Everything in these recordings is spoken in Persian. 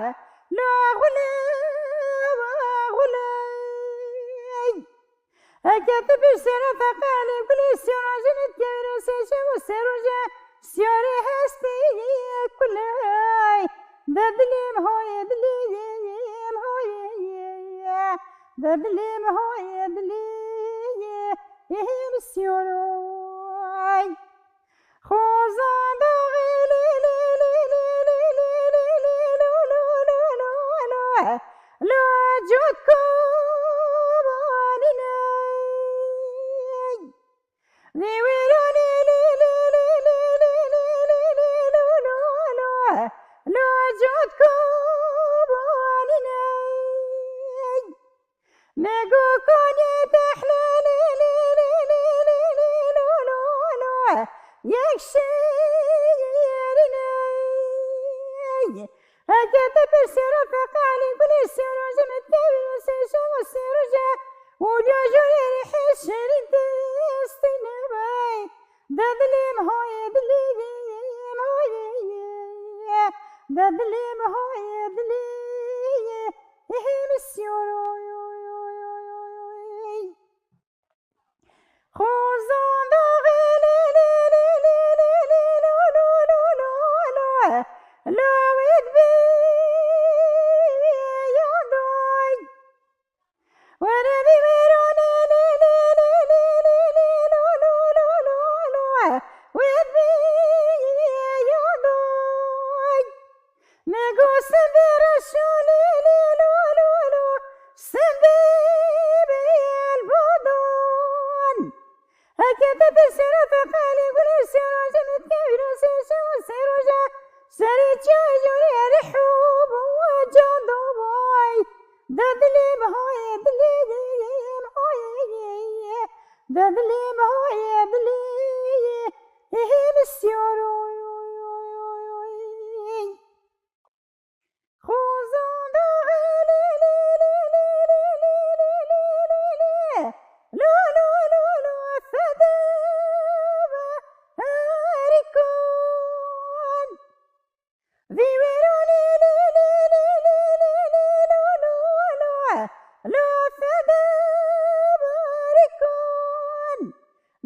لا غلا غلا هكذا بسرعة ثقالي كل السيارة جنت كبير وسيشة والسيروجة سيارة هستي كلها ددليم هاي دليم هاي ددليم هاي دليم يهيم السيارة خوزان داغي لي لي لي لي لي لي لي لي لو لو لو لو لو لا جودكم ذي ويروني لي لي لي لي لي لي لي لي لو لو لو لا جودكم ماقو كوني تحلالي لي لي لي لي لي لو لو لو يكشيرني هكذا بالسيرة فقالي كل السيرة جمت كبير وسيشة والسيرجة وجوجوني ريح الشرين تستينا باي ددليم هاي دليم هاي ددليم هاي دليم يهيم السيرة خوزان داغي لي لي لي لي لي لي لو لو لو لو لو لا ويدبي يا ضاي وانا ذي ويروني لي لي لي لي لي لي لو لو لو لو لو ويدبي يا ضاي ماقو سنبير الشولي لي لو لو لو سنبير البودون هكذا بالسيرة فقالي كل السيرة جنت كبير وسيشة والسيروجة سريتشا جوري رحوب وجندوباي ددليم هاي دليم هاي ددليم هاي دليم يهيم السيارة خوزان داغي لي لي لي لي لي لي لي لي لي لا لا لا لا فدابة هاريكون ذي ويروني لي لي لي لي لي لي لا لا لا لا فدابة هاريكون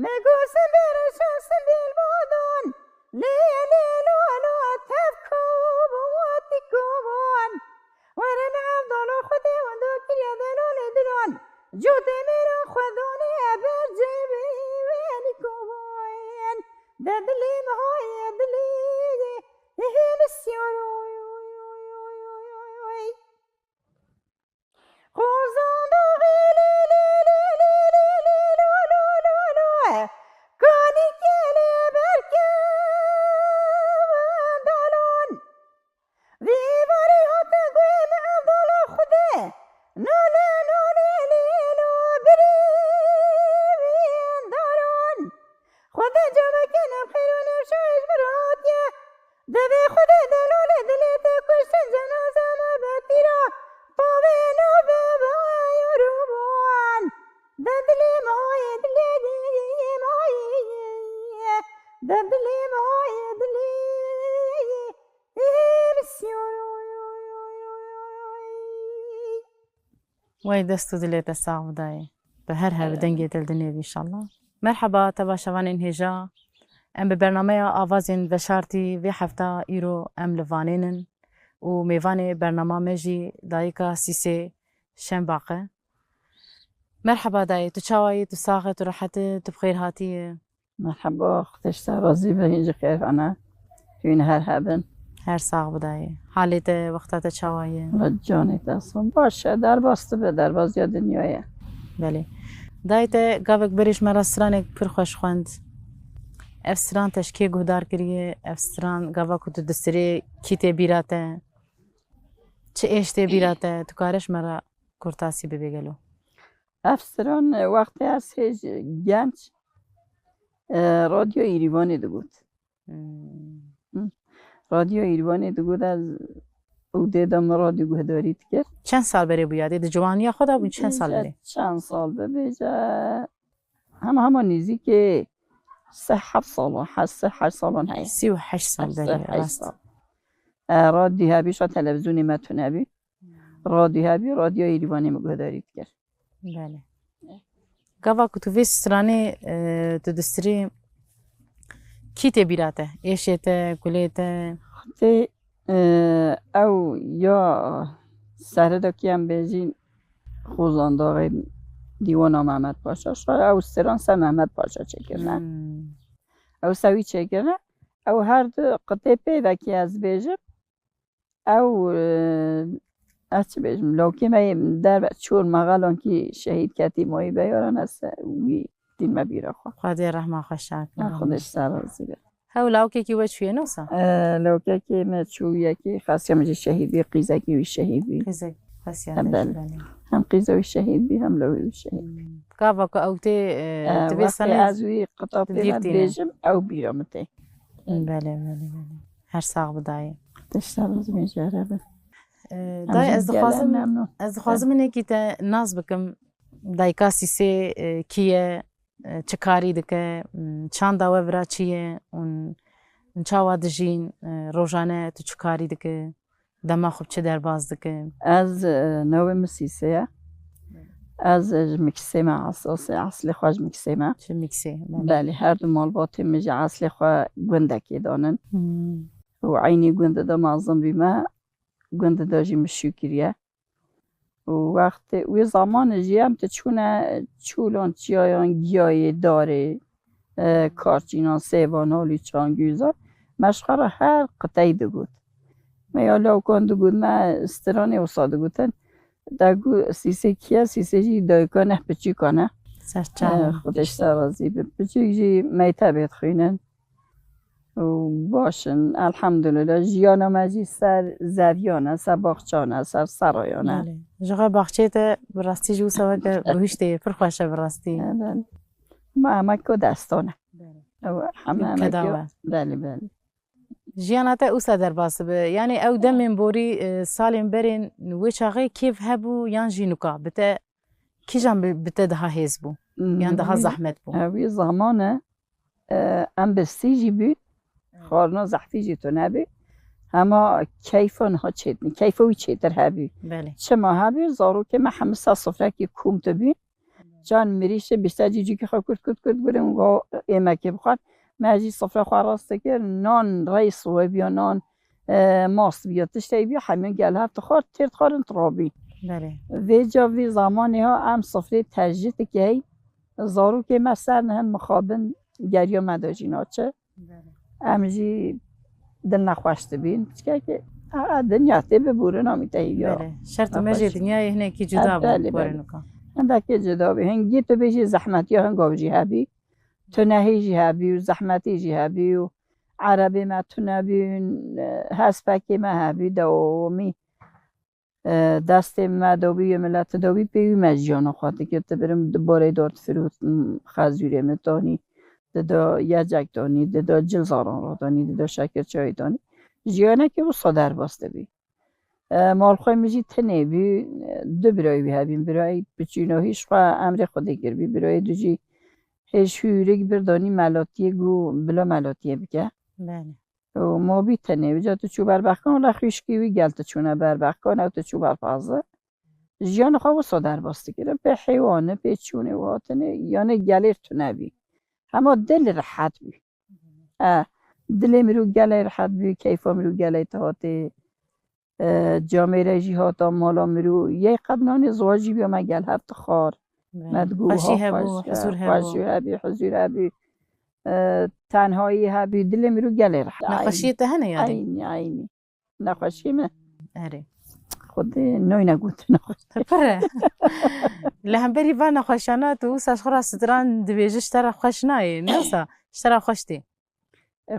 ماقو سنبير الشمس بالبودون لي لي لا لا تفكوب واتكوبون وانا معبدون خدي وندوكي يا دلول دلون جوتي ميرو خذوني أبرجبي ويني كوبوين ددليم هاي دليلي يهيم السيوروي خوزان داغي لي لي لي لي لي لي لو لو لو لو كوني كيلي بركان دالون ذي باري هاتا قوي معبدون خدي نولا نولي ليلو بريبين دارون خذ جمكين بخيرون وشايش براتيا دبي خذ دلولي دليتي كشتن جنازة ما باتيرا طوبين وبابا يروبون ددليم هاي دليم هاي ددليم هاي دليم السيورو وای دستو دلێتە ساودایە بە هەر هەر دەنگێ دڵدنێوی ئینشاءالله. مرحبا تەبا شەوانên هێژا em bi bernameya avazên veşartî vê hefta îro em li Vanênin û mêvanê bernama me jî dayîka Sîsê Şembaq e. Merheba dayê, tu çawa yî, tu sax e, tu rehet e, tu bi xêr hatiyê? مرحبا خودش رازی به اینجا خیر خانه توین هر هبن Her sax bi dayê. Halê te wexta te çawa ye? جانی دستم باشه در باسته به در باز یا دنیایه Belê. Dayê te gavek berîş me ra stranek pir xweş xwend. Ev stran te ji kê guhdar kiriye? Ev stran gava ku tu di sirê kî tê bîra te? Çi êş tê bîra te? Tu kareş me ra kurtasî bibe gelo. افسران وقتی از هیچ گنج رادیو ایریوانی دو بود رادیو ایریوانی دو بود از او دیدم رادیو گهداری کرد Çend sal berê bûya dê? Di ciwaniya xwe da bû çend sal berê? چند سال ببیجه همه نیزی که 3-7 سالان هست 8 سالان هست 38 sal berê rast. رادیو هبی شا تلویزیونی متون هبی رادیو هبی رادیو ایریوانی مگهداری کرد. بله. گاوا که تو وی سرانه تو دستری کی تی بیراته؟ ایشته کلیته؟ تی او یا سرده کیم بیجین خوزانداغ دیوان محمد پاشا شد او سران سر محمد پاشا چکرنه او سوی چکرنه او هر دو قطعه پیدا که از بیجم او از چه بیجم لوکی من در چور مغالان که شهید کتی مایی بیارن از وی دین ما بیره خواه خدا رحمه خوشت خودش سرازی بید هاو لوکی که وچ وی نوسا لوکی که من چویه که خاصی همجه شهید بی قیزه که وی شهید بی قیزه خاصیت هم قیزه وی شهید بی هم لوی وی شهید گاوا که او تی وقتی از وی قطعه پیدا بیجم او بیرم تی بله هر ساق بدایی تشتغل می‌جاره به. دای از خوازم اینه که تا ناز بکم دایکا سیسه کیه چه کاری دکه چند داوه برا چیه اون چاوا دجین روزانه تو چه کاری دکه دما خوب چه در باز دکه از نوع مسیسه از مکسیمه اساس اصل خواج مکسیمه چه میکسه بله هر دو مالباتی مجا اصل خواه گندکی دانن و عینی گنده دا معظم بیمه گنده دا جی مشوکریه و وقتی وی زمان جی هم تا چولان چیایان گیای داره کارچینان سیوان هالی چان گوزار مشخار هر قطعی دو گود یا لاوکان دو گود ما استرانی و ساده گودن دگو سیسه کیه سیسه جی دایکانه پچی کنه خودش سرازی بچی جی میته بید خوینن و باشن الحمدلله جیانا مجی سر زویانه سر باخچانه سر سرایانه جغا باخچه تا براستی جو سوا که بهشته پر خوشه براستی ما همه که دستانه همه که بله جیانا تا اوسا در باسه به یعنی او دمین بوری سالیم برین وی چاقه کیف هبو یان جینوکا بتا کی جان بتا ده هیز بو یان ده زحمت بو اوی زمانه ام بستیجی بود خارنا زحفی جی تو نبی اما کیفان ها چیدنی کیفوی چیدر هبی چه ما هبی زارو که ما همه صفره که کوم تبی جان مریشه بیشتر جی که خواه کرد بریم و ایمکی بخواد ماجی صفره خواه راسته که نان رئیس و بیا نان ماست بیا تشتی بیا همین گل هفت خورد ترد خورن ترابی وی جا وی زمانی ها هم صفره تجدید که زارو که ما سر نهن مخابن گریا مداجینا چه امجی دل نخواشت بین که دنیا تی به بوره نامیته یا شرط مجی دنیای هنه کی جدا بود بوره نکا هنده که جدا بی هنگی تو بیشی زحمتی ها هنگاو جی هبی تو نهی جی هبی و زحمتی جی هبی و عربی ما تو نبی هسپکی ما هبی دوامی دست ما دوبی و ملت دوبی پیوی مجیانا خواهده که تو برم باره دارت فروت خزوری متانی دا یجک دانی دا جلزاران را دانی دا شکر چای دانی جیانه که او صدر باسته بی مال خواه میجی تنه بی دو برای بی هبیم برای بچینا هیچ خواه امر خوده گر بی برای دو جی هیچ هیورک بردانی ملاتیه گو بلا ملاتیه بکه و ما بی تنه بی جا تو چو بربخکان لخیشکی وی گلت چونه بربخکان او تو چو برپازه جیانه خواه او صدر باسته گره به حیوانه به چونه و هاتنه یعنی گلیر تو نبی اما دل راحت بی دل میرو گله راحت بی کیفا میرو گله تهاته جامعه رجی هاتا مالا میرو یه قدنان زواجی بیا ما گل هفت خار مدگوها خوشی هبو حضور هبی تنهایی هبی دل میرو گله راحت نخوشی تهنه یادی عینی نخوشی من اره خود نوی نگوت نخوشی پره لهم بری با نخوشانات و ساش خورا ستران دویجه شتر خوش نایی نوسا شتر خوشتی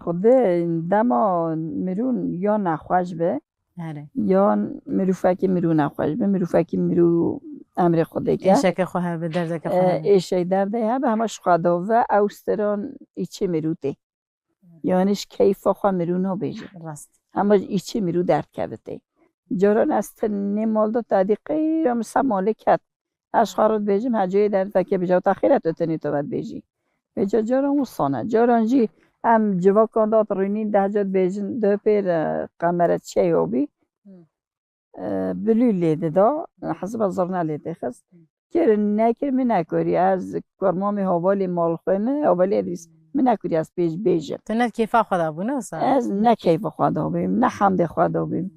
خود دما میرون یا نخوش به یا مروفکی میرو نخوش به مروفکی میرو امر خوده که ایشه که خواه به درده که خواه ایشه درده ها به همش خواده و اوستران ایچه میروده یعنیش کیفا خواه میرو نو بیجه اما ایچه میرو درد کبته جاران از نمال دو تدیقی را مثل مالکت اشخارات بیجیم هجای درد که بجاو تخیرت تنی تو باید بیجی بجا جاران و سانه جاران جی هم جواکان داد رینین ده جد بیجن دو پیر قمرت چه یابی بلو لیده دا حسب زرنا لیده خست کر نکر من نکری از کرمامی حوالی مال خیمه حوالی ادریس من نکری از پیش بیجن تو نه کیفا خدا بونه اصلا از نه کیف خدا بیم نه حمد خدا بیم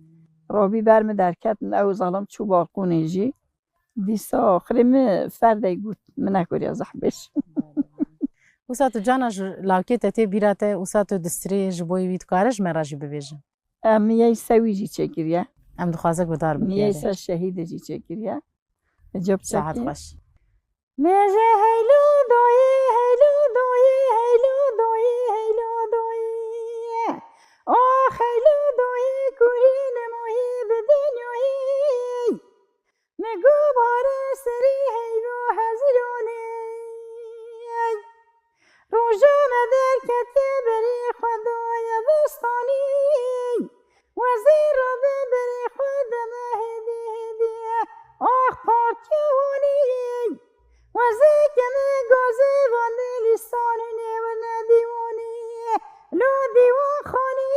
رابی برم در کتن او ظلم چو باقونه جی دیسا آخری من فرده گوت من نکری از احبش وسا تو جانش لاکت تی بیراته وسا تو دستری جبوی وید کارش مراجی ببیجن میای سوی جی چکریه ام دخوازه گدار میای بکیاره سر شهید جی چکریه جب ساعت چکی خوش میجه هیلو دوی هیلو دوی هیلو دوی هیلو دوی آخ هیلو دوی کوری نمایی به دنیایی نگو باره سری هیلو هزیرونه روژه مدر کتی بری خدای بستانی وزیر رو بری خود مهدی هدیه آخ پارتیونی وزیر کمی گازه وانی لیسانونه و ندیوانی لو دیوان خانی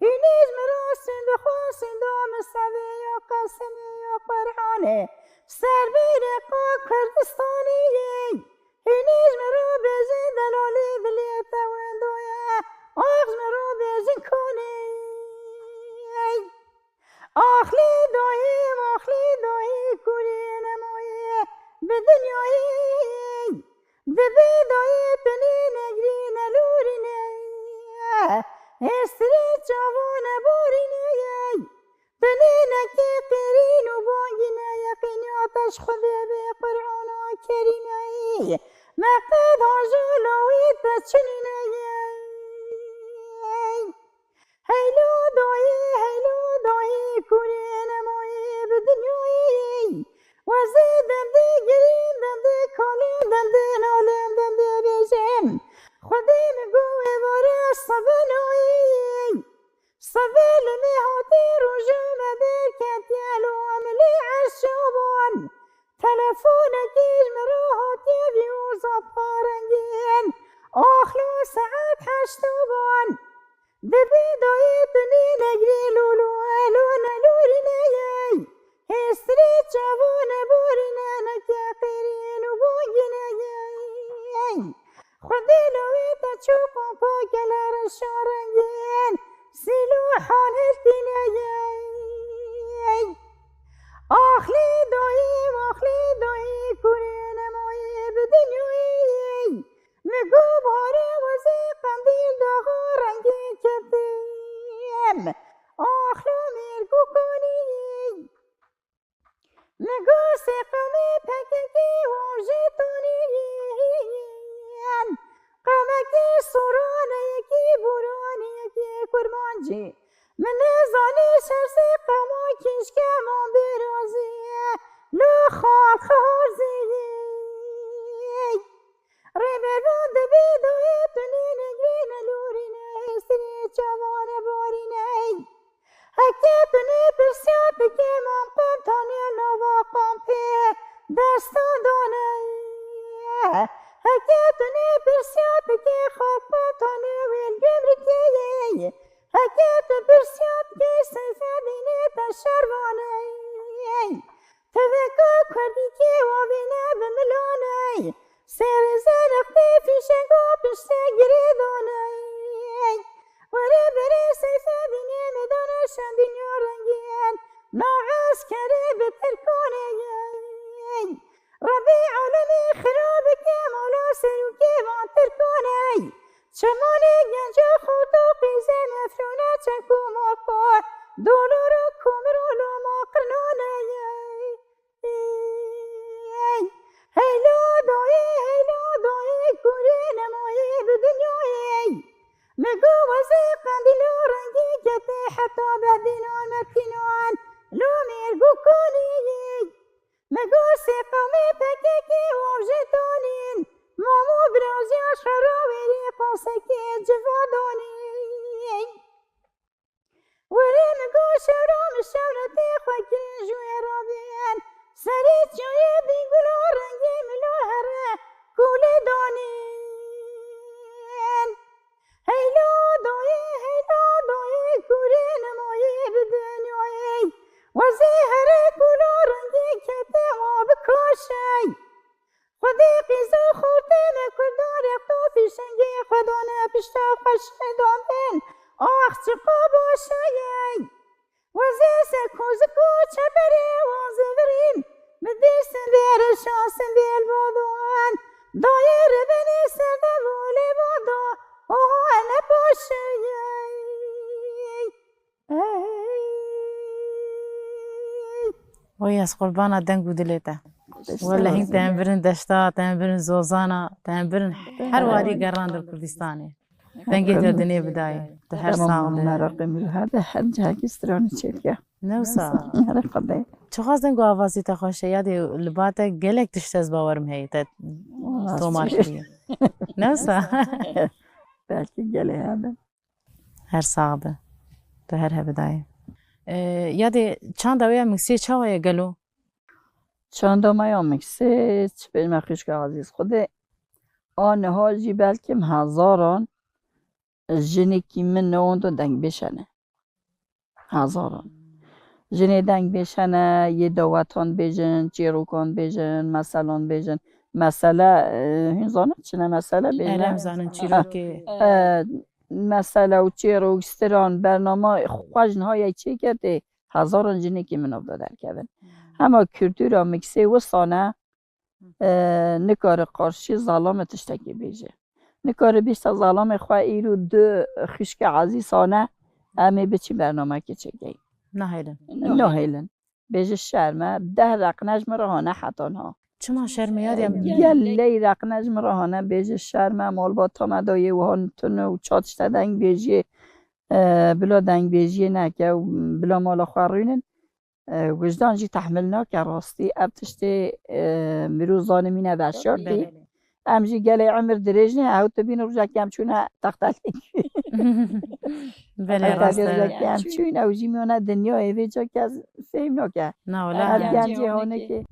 اینیز مراسم بخواستن دام سوی یا قسمی یا قرحانه سر بیرقا کردستانی اینیز مرو بزن دلالی دلیتا وندویا آخ مرو بزن کنی آخلی دوی کوری نمایی به دنیایی دبی دوی تنی نگری نلوری نه استری جوان باری نه تنی نکی قیرین و بانگی نه یقینی آتش خوده به قرآن و کریمه مقد هاجلوی تچنی نه هیلو دوی کوری نمایی به دنیایی وزی دنده گرین دنده کالی دنده نالم دنده بیجم خودی مگوی واره سبنایی سبل می هاتی روژه مدر کتیالو عملی عشوبان تلفون کیش مرو هاتی بیوزا پارنگین آخلو ساعت هشتوبان دبی دوی تنی نگری لولو الو نلوری نیای هستری جوان بوری ننکه قیرین و بانگی نیای خودی لوی تا چوکا پاکلار شارنگین سیلو حالتی نیای آخلی دوی کوری نمایی به دنیایی مگو باره وزی قندیل داغا رنگی کتیم آخلو میرگو کنی مگو سقمی پککی واجه تونیین قمکی سرانه یکی برانه یکی کرمانجی من زانی شرسی قما کشکه ما برازیه لو خال خارزیه ریبران دبی دوی تنی نگری نلوری نه سری جوان باری نه هکی تنی پرسیات که من قم تانی نوا قمپی دستان دانه هکی تنی پرسیات که خواب تانی ویل گمرکیه هکی تو پرسیات که سیفه دینی تا شروانه توکا کردی که وابینه بملانه سر زرقتی فیشنگو پشته گریدانه وره بره سیفه دینی مدانشم دنیا رنگین ناعز کره بتر کنه ربی عالمی خراب که مولا سرو که وانتر کنه چمانی گنج خود و قیزه مفرونه چکو ماکا دولار و کمرول و ماقرنانه هیلو دوی کوری نمایی به دنیایی مگو وزی قندیل و رنگی کتی حتی بدینان متینان لو میرگو کنی مگو سقمی پککی واجه دانین مامو برازی شراویری قاسکی جوادانی وری مگو شرام شورتی خوکری جوی رابین سری جوی بیگل و رنگی ملو هره کولی دانین کوز کوچه بری وازورین بدیس بیر شاسم بیل بادوان دایر بنی سرده ولی بادا اوه انا باشه وای از قربانا دنگ و دلیته ولا هین تهم برن دشتا تهم برن زوزانا تهم برن هر واری گران در کردستانه دنگی در دنیا بدای ده هر تمام ساعه مرقه میرو هذا حد جاك استراني تشيلكا نوسا هذا قضي چه خواست دنگو آوازی تا خوشه یادی لباته گلک تشتز باورم هی تا تومار کریه نوسا belki gele هذا هر ساعه ده هر بدای یادی چند دویا مکسی چه وای گلو چندم مکسه چه به مخیش که عزیز خوده آن هاجی بلکه هزاران جنی که من نوند و دنگ بشنه هزاران جنی دنگ بشنه یه دواتان بیجن چیروکان بیجن مثلا بیجن مثلا هنزانه چنه مثلا بیجن ارم زنن چی رو که مثلا و چیروک ستران برنامه خوشن های چی کرده هزاران جنی که من افتا در کبن اما کلتور مکسه و سانه نکار قارشی ظلام تشتکی بیجه نکار بیست ظلام خواه ایرو دو خشک عزیزانه امی بچی برنامه که چگه نه هیلن نه هیلن بیجه شرمه 10 رقنج مرهانه حتانها چما شرم یادیم گلی رقنج مرهانه بیجه شرمه مال با تامدای و هان تونه و چاتشتا دنگ بیجه بلا دنگ بیجه نکه و بلا مالا خوارینن وجدان جی تحملنا که راستی ابتشتی مرو ظالمینه بشارتی امجی گلی عمر دریجنه او تبین رجا کم چونه تختالی بله راسته کم چونه او جی میانه دنیا ایوی جا که از فهم نکه نه از ولا گنجی هانه که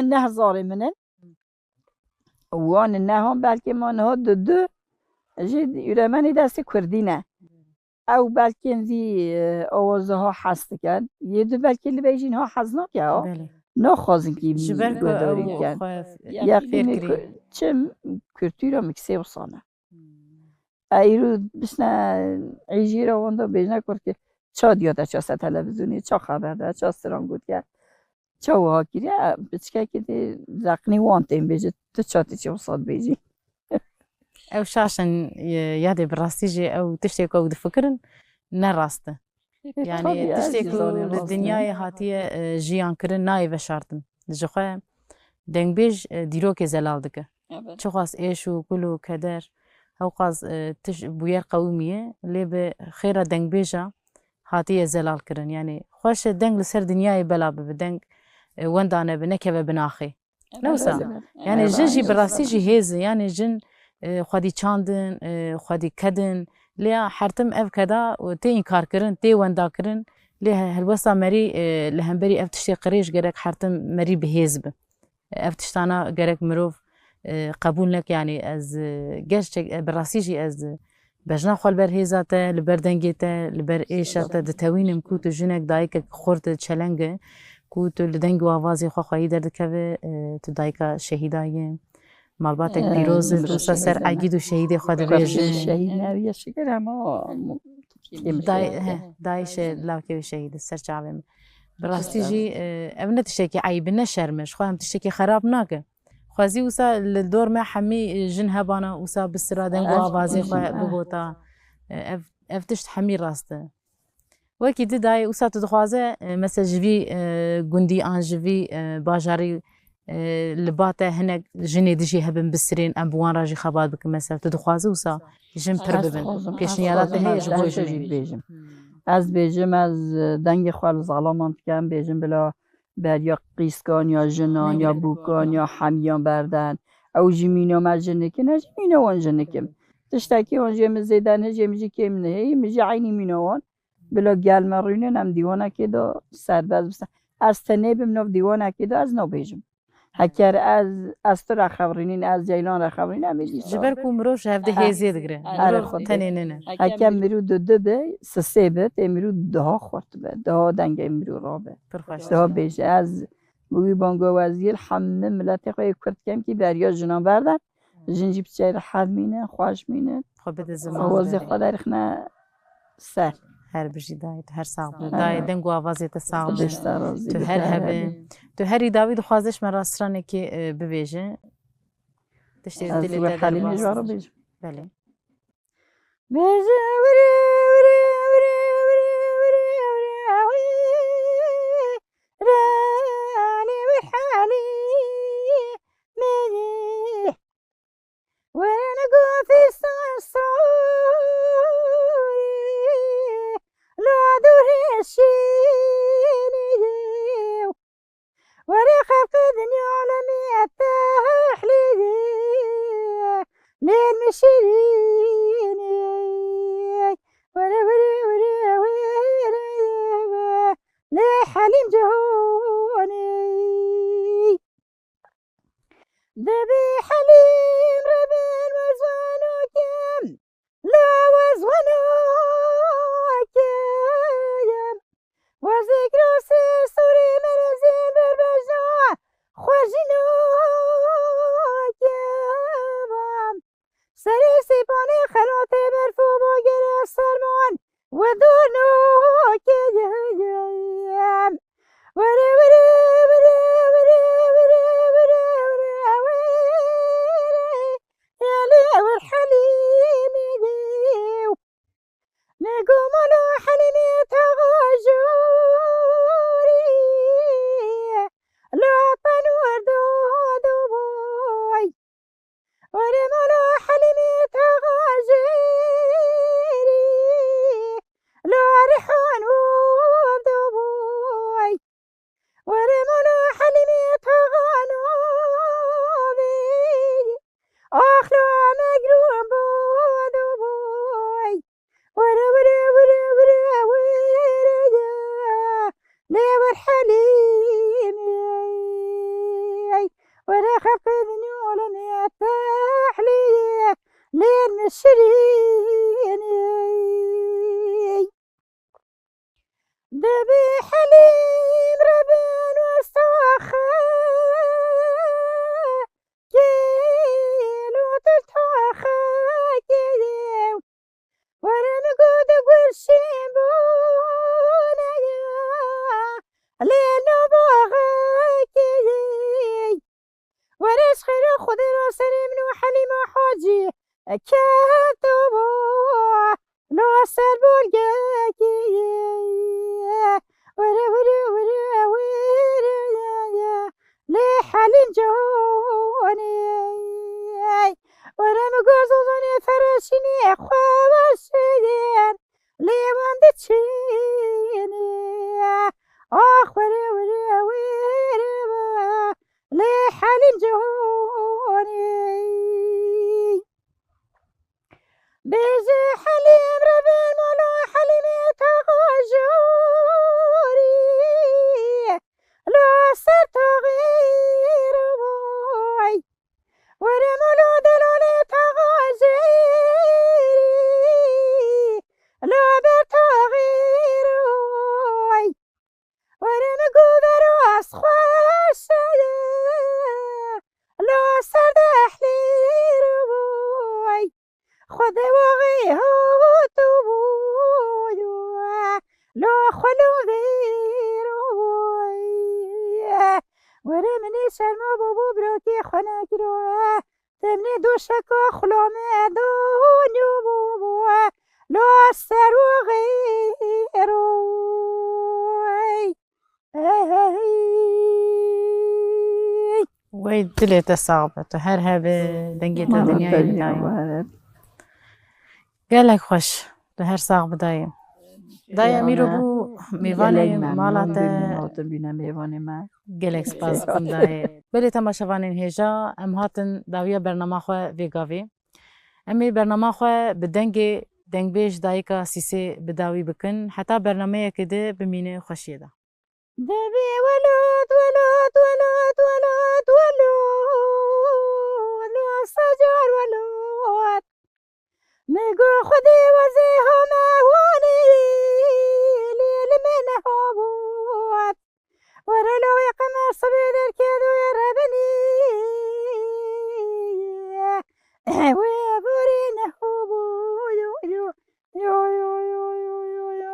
نه ظالمنن وان نه هم بلکه ما نه دو جد یرمنی دست کردینه او بلکه انزی آوازه ها حست کن یه دو بلکه لبیجین ها حزنا که ها بله نه خوازن که جبر که گداری او کن خواهف یقین فکری چه کلتورا مکسه و سانه ایرو بسنا عیجی را وانده بیجنه کرد که چا دیاده چا سه تلویزیونی چا خبر ده چا سران گود که چا وها کری بچکه که دی رقنی وانته این بیجه تو چاتی چه وصاد بیجی او شاشن یادی براستی جی او تشتی که او دفکرن نه راسته يعني تشتكوا للدنيا هاتية جيان كرن ناي بشارتن جخوا دنبيج ديروك زلال دكه شخص ايشو كلو كدر هو قاز تش بوير قومية اللي بخيرة دنبيجا هاتية زلال كرن يعني خوش دنگ لسر دنياي بلا بدنگ وندانه بنكبه بناخي نوسا يعني جي براسي جي هيز يعني جن خودی چاندن خودی کدن لیا حرتم اف کدا و تی انکار کرن تی وندا کرن لیا هلوسا مری لهمبری اف تشتی قریش گرک حرتم مری بهزب اف تشتانا گرک مروف قبول نک يعني از گشت براسیجی از بجنا خال بر هیزاته لبر دنگیته لبر ایشاته دتوینم کوت جنک دایک خورد چلنگه کوت لدنگ و آوازی خو خواهی درد که تو دایک شهیدایی مالباتك بيروز سر عقيد وشهيد خد بيج شهيد نبي شكر اما دايش لاوكي شهيد السر جابم براستي جي ابنه تشتكي عيب شرمش خو هم تشتكي خراب ناكه خوازي وسا الدور ما حمي جن هبانا وسا بالسرادن وابازي خو بغوتا افتشت حمي راسته وكي داي وسا تدخوازه مثلا جوي غوندي ان جوي باجاري لباته هناك جني دجي هبن بالسرين ام بوان راجي خباد بك مثلا تدخوازه وسا جن پرببن پیشنیاراته هي جبو جني از بیجم از دنگ خوال ظالمان کم بیجم بلا بر یا قیسکان یا جنان یا بوکان یا حمیان بردن او جمینو مجنه که نه جمینو وان جنه کم تشتاکی وان جم زیدنه جمجی کم نه مجی عینی مینوان بلا گل مرینه نم دیوانه که دا سرباز بستن از تنه بمنو دیوانه که دا از نو بیجم هکر از تو را خبرینین از جیلان را خبرین امیدی جبر کو مروش هفته هزید گره مرو تنینه هکر مرو دو به سه به مرو ده خورد به ده دنگ مرو را به ده بیش از بوی بانگو وزیر همه ملت خوی کرد کم کی بریا جنان بردن جنجی بچه را حد مینه خوش مینه خب بده زمان آواز خدا رخنه سر هر بجی دای تو هر ساق بده دای دنگ و آوازی تا ساق بده خودش رازی تو به هر هر هبه تو هری داوی دخوازش مرا سرانه که ببیجه تشتری از دلی و تا در حلیمی باست جوارو بیش بله وانا قوفي صوري لا دوري الشيني وانا خلق الدنيا عالمي التحليلي لين مشيني وانا لي حليم جهوني دبي حليم ربن وزوانوكم لا وزوانوكم وذكر سوري مرزين بربجنا خوجنوكم سري سيباني خلوتي برفو بوغر السرمان ودونوكم وري وري وري وري وري وري وري يا لي والحليم يجيو نقوم له حليمي تغجوري لا طنور دودو بوي ورم له حليمي تغجيري لا ريحان وبدو بوي ورم له حليمي تغانوبي أخلو مقروم بودو بوي ورا ورا ورا ورا ورا لي والحليم ورا خلق النيول التحلية لين مشريني دبي حليم ربن واستوخى كيلو تلتوخى كيلو ورم قود قرشين بونايا لينو بوغا كيلي ورش خير خود را سرم نو حليم حاجي كاتبو لو سر بولگا كيلي ورا ورا ورا ورا لي حليم جوني ورا مقوزوني فراشيني خواشين لي واندتشيني اخ ورا ورا ورا لي حليم جوني بيجي حليم ربن مولا حليمي تغجوري لا سر تغير بوي ورمولو دلولي تغجيري لا بتغير بوي ورمقو براس خوشي لا سر دحلير بوي خود واقعی ها تو بود لو خلو دیروی وره منی شرما بابو براکی خانه کرو تمنی دوشکا خلامه دونیو بابو لو سر واقعی روی وی دلی تا ساق بده تو هر هبه دنگی تا دنیای دای گلک خوش تو هر ساق بدایم دای میرو بو میوان مالات بینم میوان من گلک سپاس کن دای بلی تماشاوان هجا ام هاتن داویا برنامه خو ویگاوی امی برنامه خو بدنگ دنگ بیش دایکا سیسی بداوی بکن حتی برنامه کده بمینه خوشیه ده دبي ولود ولود ولود ولود ولود الشجر ولود ميقو خدي وزيهم هوني ليل من هبوت ورلو يقمر صبيد الكيدو يرهبني ويبورين هبوت يو يو يو يو يو يو يو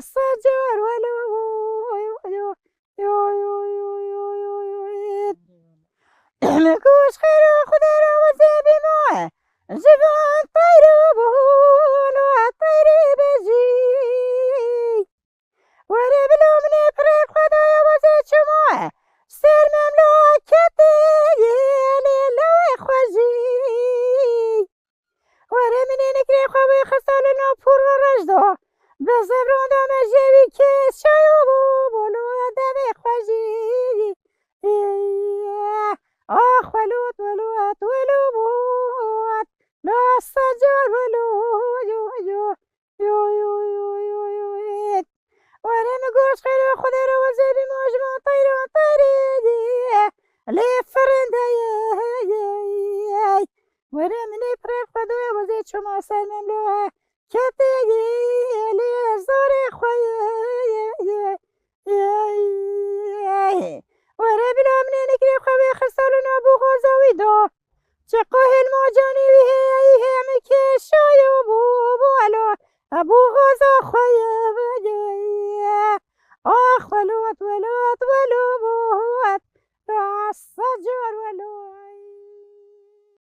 الصجر ولو مكوش خير خضر وزابي معه جبان طير بهون والطير بجي ورب من بريق خدايا وزيد شموعه سر مملكتي ليلو خوجي ورب من نكري خوي خسالنا بور ورجدا بزبران دام جوي كيس شايو بولو دم خوجي آخ ولوت ولوت ولوت لا الصجر ولوت وانا مقوش خير خضر وزيبي مجمع طيران طيري لي فرندا وانا من ابريق خدوي وزيد شما سلمم لوها كتي لي زوري خوي وانا بلا من نكري خوي خسالنا بو غزاوي دا چقاه الماجاني وهي ايه مكشا يبو بوالو ابو غزا خوي آخ ولوت ولوت ولوت